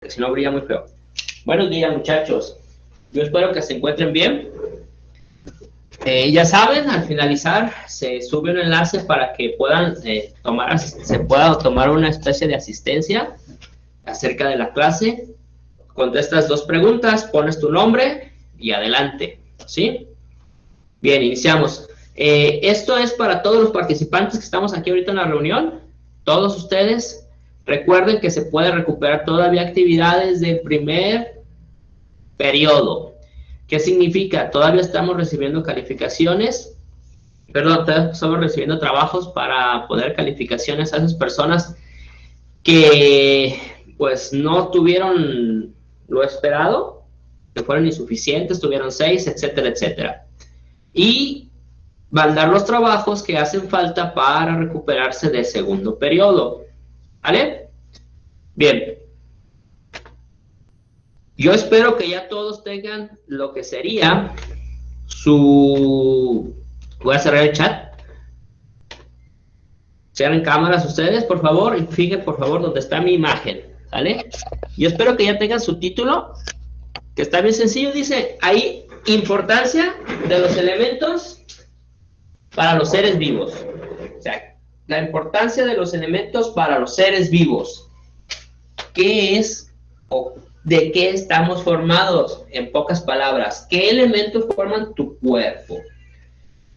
porque si no brilla muy feo. Buenos días, muchachos. Yo espero que se encuentren bien. Ya saben, al finalizar se sube un enlace para que puedan se pueda tomar una especie de asistencia acerca de la clase. Contestas 2 preguntas, pones tu nombre y adelante, ¿sí? Bien, iniciamos. Esto es para todos los participantes que estamos aquí ahorita en la reunión. Todos ustedes, recuerden que se puede recuperar todavía actividades del primer periodo. ¿Qué significa? Todavía estamos recibiendo calificaciones, perdón, todavía estamos recibiendo trabajos para poner calificaciones a esas personas que pues no tuvieron lo esperado, que fueron insuficientes, tuvieron 6, etcétera, etcétera. Y mandar los trabajos que hacen falta para recuperarse del segundo periodo. ¿Vale? Bien. Yo espero que ya todos tengan lo que sería su... Voy a cerrar el chat. Cierren cámaras ustedes, por favor, y fijen, por favor, dónde está mi imagen. ¿Vale? Yo espero que ya tengan su título, que está bien sencillo. Dice ahí, importancia de los elementos para los seres vivos. O sea, la importancia de los elementos para los seres vivos. ¿Qué es o de qué estamos formados? En pocas palabras, ¿qué elementos forman tu cuerpo?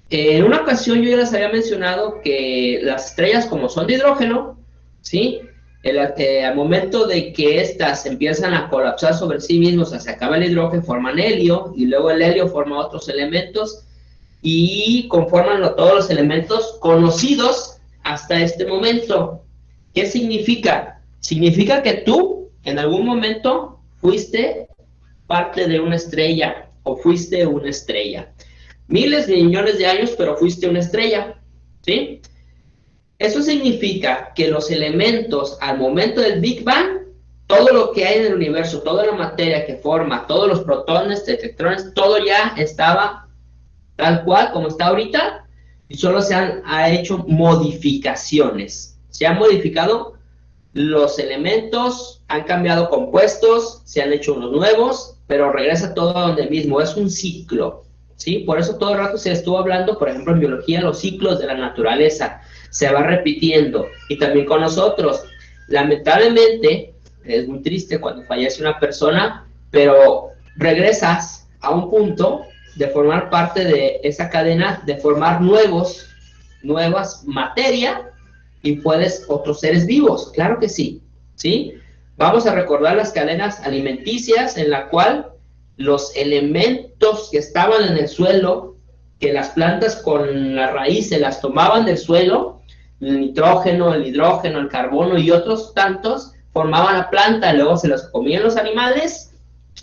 En una ocasión yo ya les había mencionado que las estrellas, como son de hidrógeno, ¿sí? Al momento de que éstas empiezan a colapsar sobre sí mismos, o sea, se acaba el hidrógeno, forman helio, y luego el helio forma otros elementos, y conforman todos los elementos conocidos hasta este momento. ¿Qué significa? Significa que tú, en algún momento, fuiste parte de una estrella, o fuiste una estrella. Miles de millones de años, pero fuiste una estrella, ¿sí? Eso significa que los elementos, al momento del Big Bang, todo lo que hay en el universo, toda la materia que forma, todos los protones, electrones, todo ya estaba tal cual como está ahorita, y solo ha hecho modificaciones. Se han modificado los elementos, han cambiado compuestos, se han hecho unos nuevos, pero regresa todo a donde mismo, es un ciclo, ¿sí? Por eso todo el rato se estuvo hablando, por ejemplo, en biología, los ciclos de la naturaleza, se va repitiendo, y también con nosotros. Lamentablemente, es muy triste cuando fallece una persona, pero regresas a un punto de formar parte de esa cadena, de formar nuevas materia, y puedes otros seres vivos, claro que sí, ¿sí? Vamos a recordar las cadenas alimenticias en la cual los elementos que estaban en el suelo, que las plantas con la raíz se las tomaban del suelo, el nitrógeno, el hidrógeno, el carbono y otros tantos, formaban la planta, luego se los comían los animales.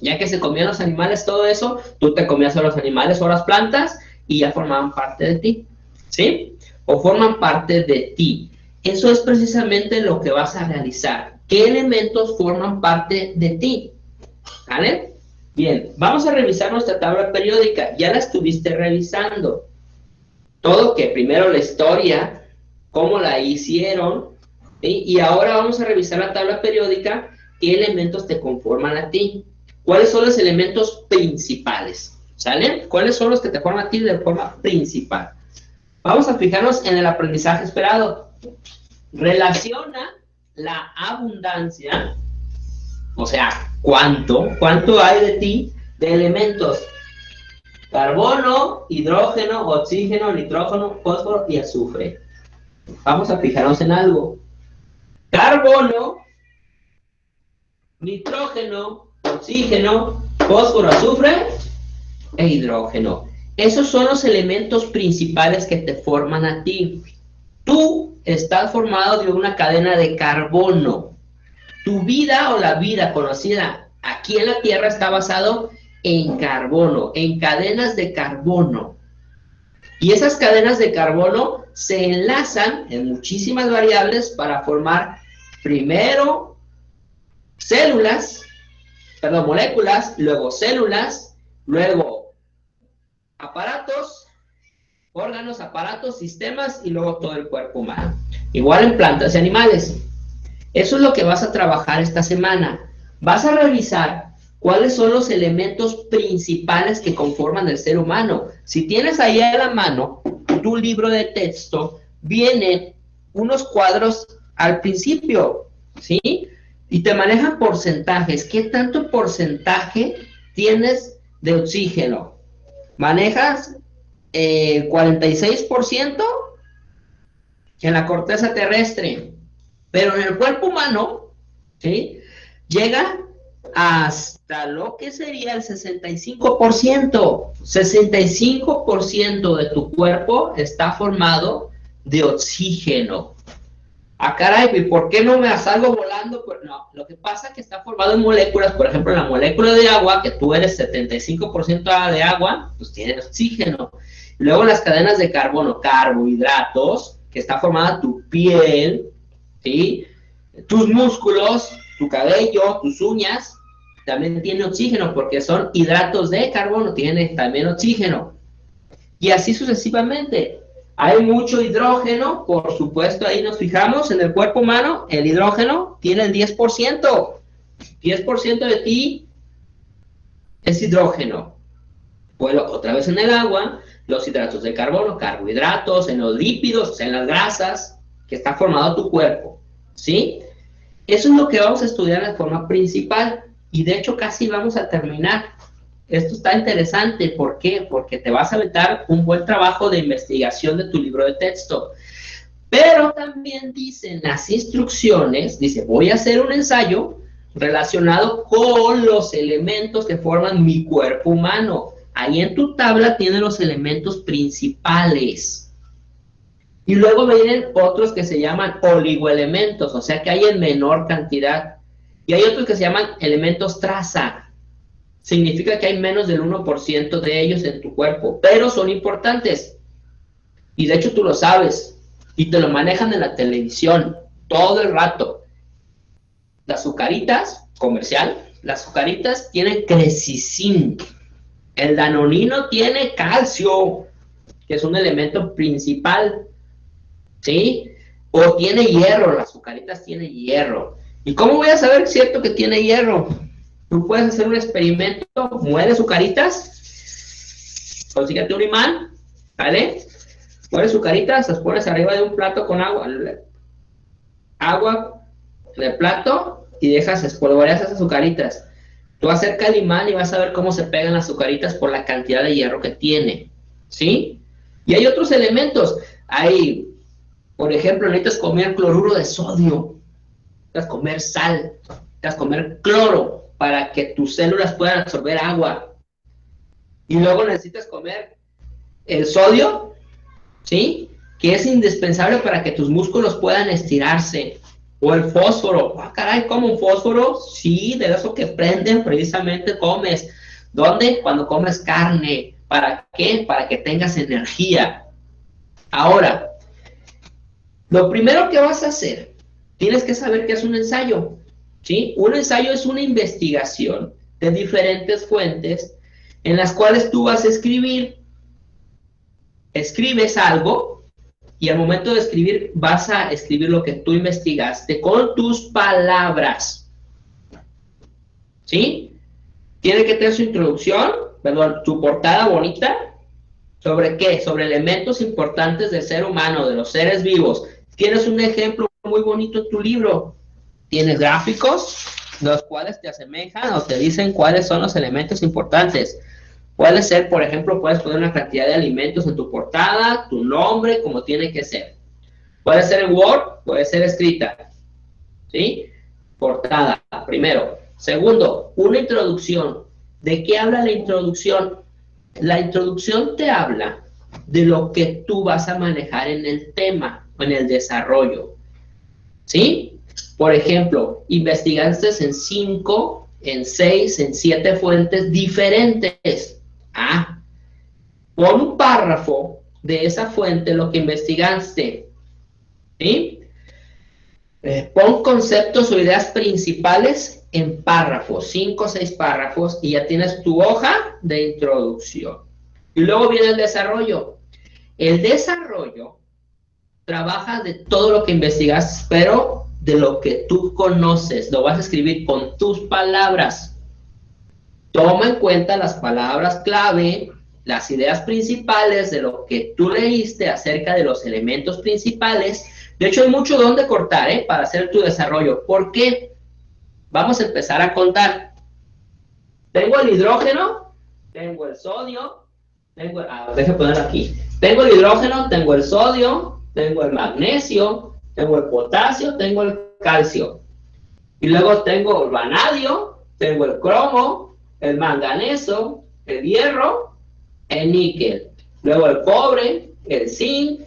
Ya que se comían los animales todo eso, tú te comías a los animales o a las plantas y ya formaban parte de ti, ¿sí? O forman parte de ti. Eso es precisamente lo que vas a realizar. ¿Qué elementos forman parte de ti? ¿Vale? Bien, vamos a revisar nuestra tabla periódica. Ya la estuviste revisando. Todo que primero la historia, cómo la hicieron, ¿sí? Y ahora vamos a revisar la tabla periódica, qué elementos te conforman a ti. ¿Cuáles son los elementos principales? ¿Sale? ¿Cuáles son los que te forman a ti de forma principal? Vamos a fijarnos en el aprendizaje esperado. Relaciona la abundancia, o sea, cuánto hay de ti de elementos: carbono, hidrógeno, oxígeno, nitrógeno, fósforo y azufre. Vamos a fijarnos en algo. Carbono, nitrógeno, oxígeno, fósforo, azufre e hidrógeno. Esos son los elementos principales que te forman a ti. Tú estás formado de una cadena de carbono. Tu vida o la vida conocida aquí en la Tierra está basado en carbono, en cadenas de carbono. Y esas cadenas de carbono se enlazan en muchísimas variables para formar primero moléculas, luego células, luego aparatos, órganos, aparatos, sistemas y luego todo el cuerpo humano. Igual en plantas y animales. Eso es lo que vas a trabajar esta semana. vas a revisar cuáles son los elementos principales que conforman el ser humano. Si tienes ahí a la mano tu libro de texto, vienen unos cuadros al principio, ¿sí? Y te manejan porcentajes. ¿Qué tanto porcentaje tienes de oxígeno? Manejas 46% en la corteza terrestre, pero en el cuerpo humano, ¿sí? Llega hasta lo que sería el 65%. 65% de tu cuerpo está formado de oxígeno. Ah, caray, ¿y por qué no me salgo volando? Pues no, lo que pasa es que está formado en moléculas, por ejemplo, la molécula de agua, que tú eres 75% de agua, pues tienes oxígeno. Luego las cadenas de carbono, carbohidratos, que está formada tu piel, ¿sí? Tus músculos, tu cabello, tus uñas, también tiene oxígeno, porque son hidratos de carbono, tienen también oxígeno. Y así sucesivamente. Hay mucho hidrógeno, por supuesto, ahí nos fijamos en el cuerpo humano, el hidrógeno tiene el 10%. 10% de ti es hidrógeno. Bueno, otra vez en el agua, los hidratos de carbono, carbohidratos, en los lípidos, en las grasas, que está formado tu cuerpo, ¿sí? Eso es lo que vamos a estudiar de forma principal, y de hecho casi vamos a terminar. Esto está interesante, ¿por qué? Porque te vas a aventar un buen trabajo de investigación de tu libro de texto. Pero también dicen las instrucciones, dice, voy a hacer un ensayo relacionado con los elementos que forman mi cuerpo humano. Ahí en tu tabla tienen los elementos principales. Y luego vienen otros que se llaman oligoelementos, o sea que hay en menor cantidad. Y hay otros que se llaman elementos traza. Significa que hay menos del 1% de ellos en tu cuerpo, pero son importantes. Y de hecho tú lo sabes, y te lo manejan en la televisión todo el rato. Las azucaritas, comercial, las azucaritas tienen crecicin. El danonino tiene calcio, que es un elemento principal, ¿sí? O tiene hierro, las azucaritas tienen hierro. ¿Y cómo voy a saber si es cierto que tiene hierro? Tú puedes hacer un experimento, mueles azucaritas, consíguete un imán, ¿vale? Mueles azucaritas, las pones arriba de un plato con agua en el plato y dejas espolvorear esas azucaritas. Tú acerca el imán y vas a ver cómo se pegan las azucaritas por la cantidad de hierro que tiene, ¿sí? Y hay otros elementos. Hay, por ejemplo, necesitas comer cloruro de sodio, necesitas comer sal, necesitas comer cloro, para que tus células puedan absorber agua. Y luego necesitas comer el sodio, ¿sí? Que es indispensable para que tus músculos puedan estirarse. O el fósforo. Ah, caray, ¿como un fósforo? Sí, de eso que prenden precisamente comes. ¿Dónde? Cuando comes carne. ¿Para qué? Para que tengas energía. Ahora, lo primero que vas a hacer, tienes que saber qué es un ensayo. ¿Sí? Un ensayo es una investigación de diferentes fuentes en las cuales tú vas a escribes algo y al momento de escribir vas a escribir lo que tú investigaste con tus palabras. ¿Sí? Tiene que tener su introducción, perdón, su portada bonita. ¿Sobre qué? Sobre elementos importantes del ser humano, de los seres vivos. Tienes un ejemplo muy bonito en tu libro. Tienes gráficos, los cuales te asemejan o te dicen cuáles son los elementos importantes. Puede ser, por ejemplo, puedes poner una cantidad de alimentos en tu portada, tu nombre, como tiene que ser. Puede ser en Word, puede ser escrita. ¿Sí? Portada, primero. Segundo, una introducción. ¿De qué habla la introducción? La introducción te habla de lo que tú vas a manejar en el tema, o en el desarrollo. ¿Sí? Por ejemplo, investigaste en 5, en 6, en 7 fuentes diferentes. Ah, pon un párrafo de esa fuente, lo que investigaste. ¿Sí? Pon conceptos o ideas principales en párrafos, 5 o 6 párrafos, y ya tienes tu hoja de introducción. Y luego viene el desarrollo. El desarrollo trabaja de todo lo que investigas, pero de lo que tú conoces, lo vas a escribir con tus palabras. Toma en cuenta las palabras clave, las ideas principales de lo que tú leíste acerca de los elementos principales. De hecho, hay mucho donde cortar, para hacer tu desarrollo. ¿Por qué? Vamos a empezar a contar. Tengo el hidrógeno, tengo el sodio, déjame poner aquí. Tengo el hidrógeno, tengo el sodio, tengo el magnesio, tengo el potasio, tengo el calcio. Y luego tengo el vanadio, tengo el cromo, el manganeso, el hierro, el níquel. Luego el cobre, el zinc,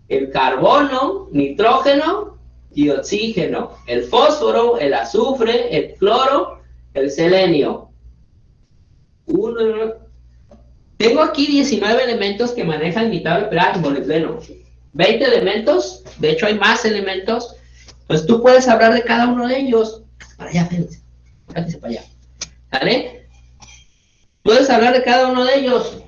el carbono, nitrógeno y oxígeno. El fósforo, el azufre, el cloro, el selenio. Tengo aquí 19 elementos que manejan mi tabla periódica molibdeno. 20 elementos, de hecho hay más elementos. Pues tú puedes hablar de cada uno de ellos. Para allá, fíjense para allá. ¿Vale? Puedes hablar de cada uno de ellos.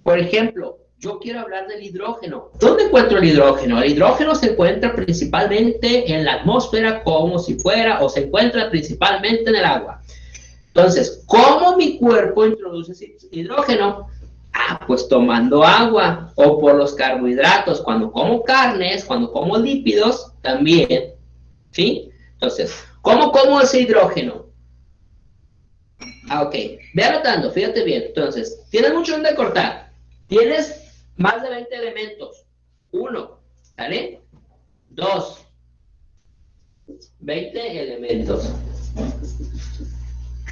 Por ejemplo, yo quiero hablar del hidrógeno. ¿Dónde encuentro el hidrógeno? El hidrógeno se encuentra principalmente en la atmósfera, como si fuera, o se encuentra principalmente en el agua. Entonces, ¿cómo mi cuerpo introduce hidrógeno? Pues tomando agua, o por los carbohidratos, cuando como carnes, cuando como lípidos, también, ¿sí? Entonces, ¿cómo como ese hidrógeno? Ok, ve anotando, fíjate bien. Entonces, tienes mucho donde cortar. Tienes más de 20 elementos. 1, ¿vale? 2, 20 elementos.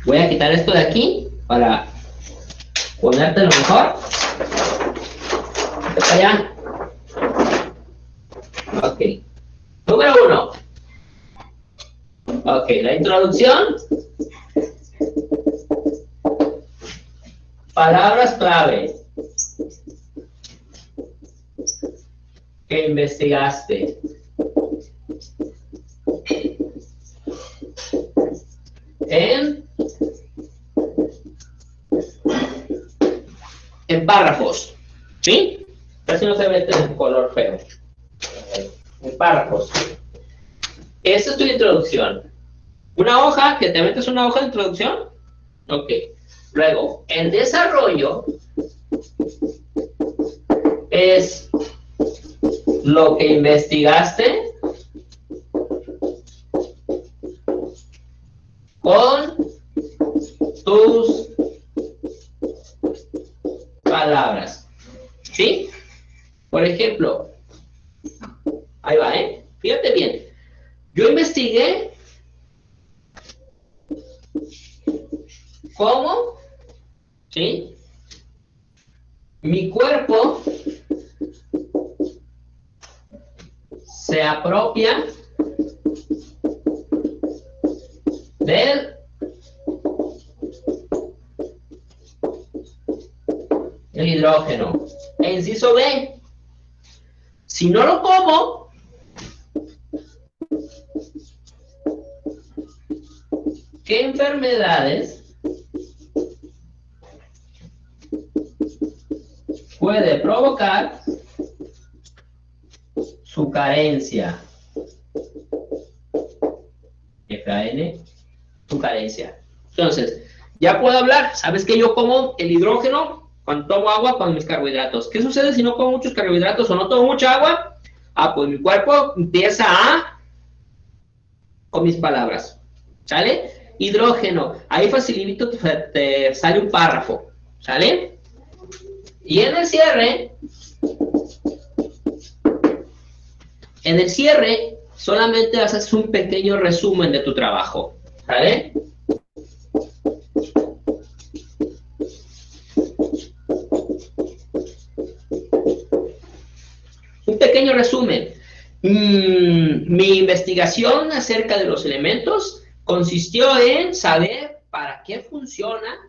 Voy a quitar esto de aquí para ponerte lo mejor. Para allá. Ok. Número 1. Ok, la introducción. Palabras clave que investigaste. En párrafos, ¿sí? Casi no se ve el color feo. En párrafos. Esta es tu introducción. Una hoja, que te metes una hoja de introducción. Ok. Luego, el desarrollo es lo que investigaste con tus palabras, ¿sí? Por ejemplo, ahí va, fíjate bien. Yo investigué cómo, ¿sí? Mi cuerpo se apropia del hidrógeno. E inciso B, si no lo como, ¿qué enfermedades puede provocar su carencia? FAN, su carencia. Entonces, ya puedo hablar. ¿Sabes que yo como el hidrógeno cuando tomo agua con mis carbohidratos? ¿Qué sucede si no como muchos carbohidratos o no tomo mucha agua? Pues mi cuerpo empieza con mis palabras. ¿Sale? Hidrógeno. Ahí facilito, te sale un párrafo. ¿Sale? Y en el cierre, solamente haces un pequeño resumen de tu trabajo. ¿Sale? Un pequeño resumen. Mi investigación acerca de los elementos consistió en saber para qué funciona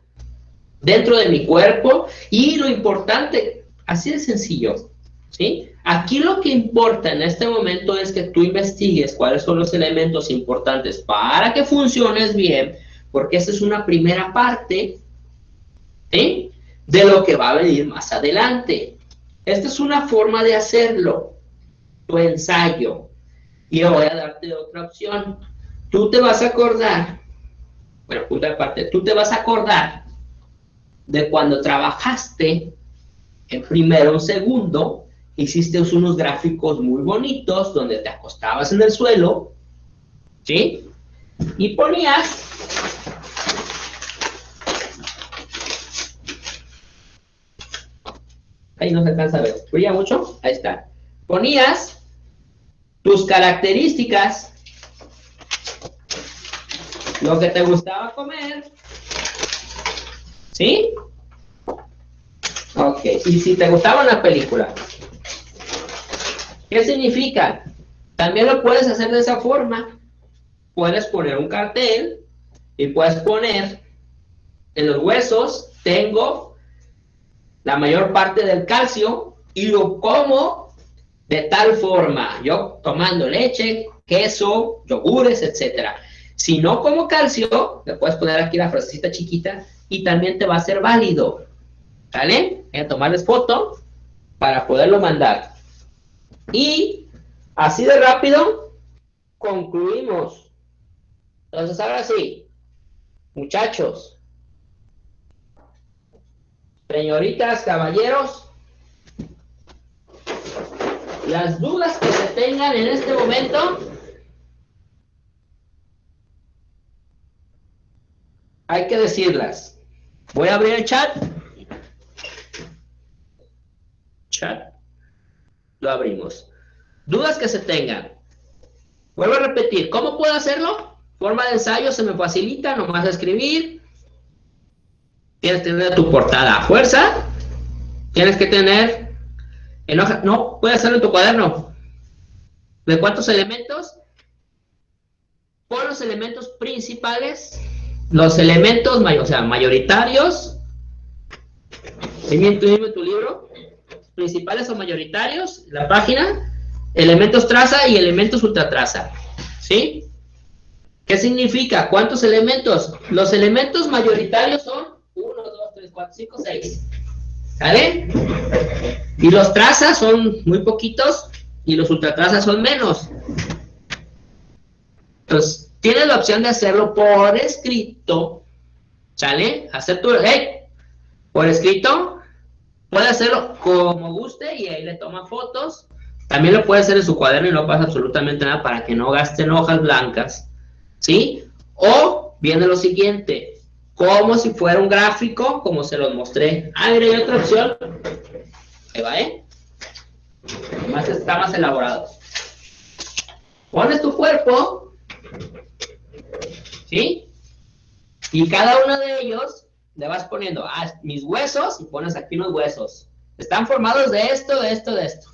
dentro de mi cuerpo y lo importante, así de sencillo, ¿sí? Aquí lo que importa en este momento es que tú investigues cuáles son los elementos importantes para que funciones bien, porque esa es una primera parte, ¿sí?, de lo que va a venir más adelante. Esta es una forma de hacerlo. tu ensayo. Y yo voy a darte otra opción. Tú te vas a acordar, bueno, punto de parte, tú te vas a acordar de cuando trabajaste en primero o segundo, hiciste unos gráficos muy bonitos donde te acostabas en el suelo, ¿sí? Y ponías ahí no se alcanza a ver, brilla mucho, ahí está. Ponías tus características, lo que te gustaba comer, ¿sí? Ok, y si te gustaba una película, ¿qué significa? También lo puedes hacer de esa forma. Puedes poner un cartel y puedes poner en los huesos, tengo la mayor parte del calcio y lo como de tal forma, yo tomando leche, queso, yogures, etcétera. Si no como calcio, le puedes poner aquí la frasecita chiquita y también te va a ser válido. ¿Sale? Voy a tomarles foto para poderlo mandar. Y así de rápido concluimos. Entonces ahora sí, muchachos, señoritas, caballeros, las dudas que se tengan en este momento, hay que decirlas. Voy a abrir el chat. Lo abrimos. Dudas que se tengan. Vuelvo a repetir, ¿cómo puedo hacerlo? Forma de ensayo se me facilita, nomás escribir. Tienes que tener tu portada a fuerza. Tienes que tener en hoja, no, puedes hacerlo en tu cuaderno. ¿De cuántos elementos? Pon los elementos principales, los elementos o sea, mayoritarios. Dime tu libro. Principales o mayoritarios, la página, elementos traza y elementos ultratraza. ¿Sí? ¿Qué significa? ¿Cuántos elementos? Los elementos mayoritarios son 1, 2, 3, 4, 5, 6. ¿Sale? Y los trazas son muy poquitos y los ultratrazas son menos. Entonces, tienes la opción de hacerlo por escrito. ¿Sale? Hacer tu... por escrito. Puede hacerlo como guste y ahí le toma fotos. También lo puede hacer en su cuaderno y no pasa absolutamente nada para que no gasten hojas blancas. ¿Sí? O viene lo siguiente, como si fuera un gráfico, como se los mostré. Ah, mira, hay otra opción. Ahí va, Más está más elaborado. Pones tu cuerpo, ¿sí? Y cada uno de ellos le vas poniendo, mis huesos, y pones aquí los huesos. Están formados de esto, de esto, de esto.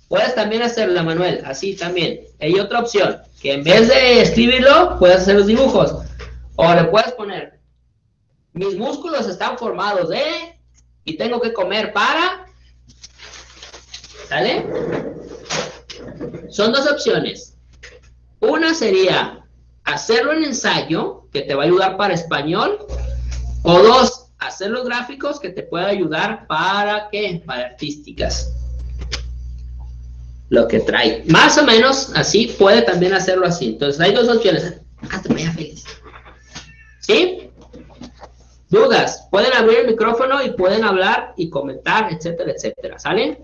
Puedes también hacerlo, Manuel, así también. Hay otra opción, que en vez de escribirlo, puedes hacer los dibujos. O le puedes poner, mis músculos están formados de, y tengo que comer para, ¿sale? Son dos opciones. Una sería hacerlo en ensayo, que te va a ayudar para español, o dos, hacer los gráficos que te puede ayudar para, ¿qué? Para artísticas. Lo que trae. Más o menos así, puede también hacerlo así. Entonces, hay dos opciones. Hazte vaya feliz. ¿Sí? Dudas. Pueden abrir el micrófono y pueden hablar y comentar, etcétera, etcétera. ¿Sale?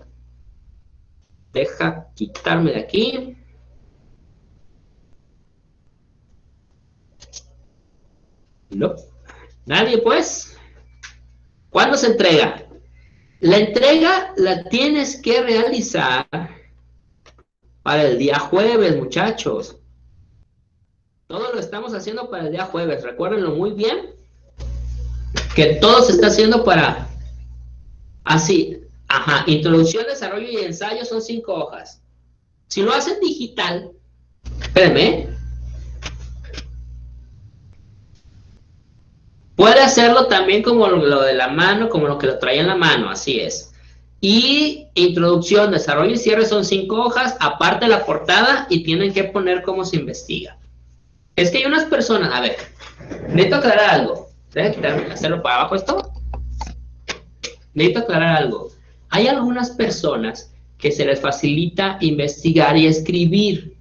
Deja quitarme de aquí. No. Nadie, pues. ¿Cuándo se entrega? La entrega la tienes que realizar para el día jueves, muchachos. Todo lo estamos haciendo para el día jueves. Recuérdenlo muy bien. Que todo se está haciendo para... Así. Ajá. Introducción, desarrollo y ensayo son 5 hojas. Si lo hacen digital... Espérenme. Puede hacerlo también como lo de la mano, como lo que lo traía en la mano. Así es. Y introducción, desarrollo y cierre son 5 hojas, aparte la portada, y tienen que poner cómo se investiga. Es que hay unas personas, a ver, necesito aclarar algo. Déjame hacerlo para abajo esto. Necesito aclarar algo. Hay algunas personas que se les facilita investigar y escribir,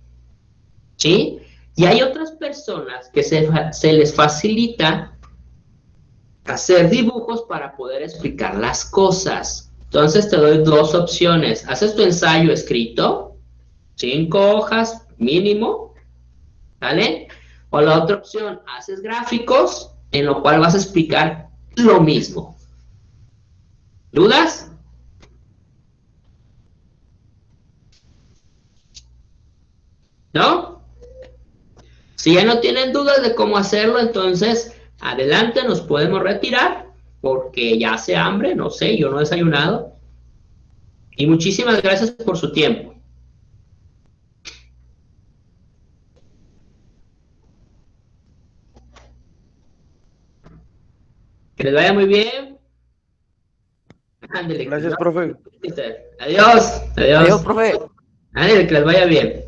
¿sí? Y hay otras personas que se les facilita hacer dibujos para poder explicar las cosas. Entonces te doy dos opciones. Haces tu ensayo escrito, 5 hojas mínimo, ¿vale? O la otra opción, haces gráficos en lo cual vas a explicar lo mismo. ¿Dudas? ¿No? Si ya no tienen dudas de cómo hacerlo, entonces adelante, nos podemos retirar porque ya hace hambre, no sé, yo no he desayunado. Y muchísimas gracias por su tiempo. Que les vaya muy bien. Ándale, Gracias, profe. adiós, adiós. Adiós, profe. Ándale, que les vaya bien.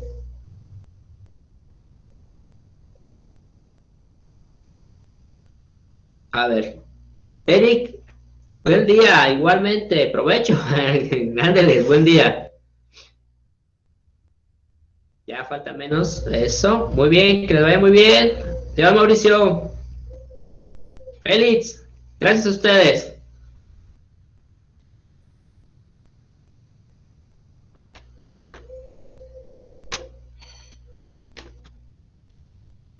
A ver, Eric, buen día, igualmente, provecho. Ándale, buen día. Ya falta menos, eso, muy bien, que les vaya muy bien. Adiós, Mauricio. Félix, gracias a ustedes.